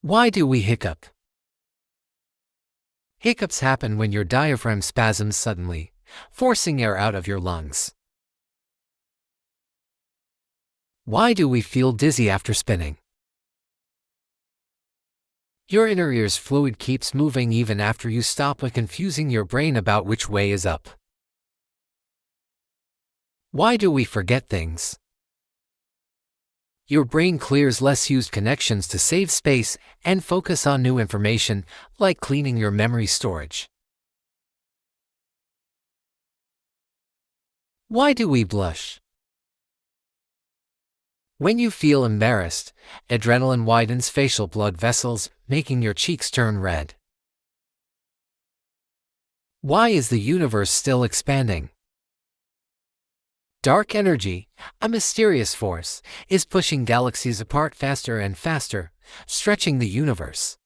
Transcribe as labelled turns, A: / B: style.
A: Why do we hiccup? Hiccups happen when your diaphragm spasms suddenly, forcing air out of your lungs. Why do we feel dizzy after spinning? Your inner ear's fluid keeps moving even after you stop, confusing your brain about which way is up. Why do we forget things? Your brain clears less used connections to save space and focus on new information, like cleaning your memory storage. Why do we blush? When you feel embarrassed, adrenaline widens facial blood vessels, making your cheeks turn red. Why is the universe still expanding? Dark energy, a mysterious force, is pushing galaxies apart faster and faster, stretching the universe.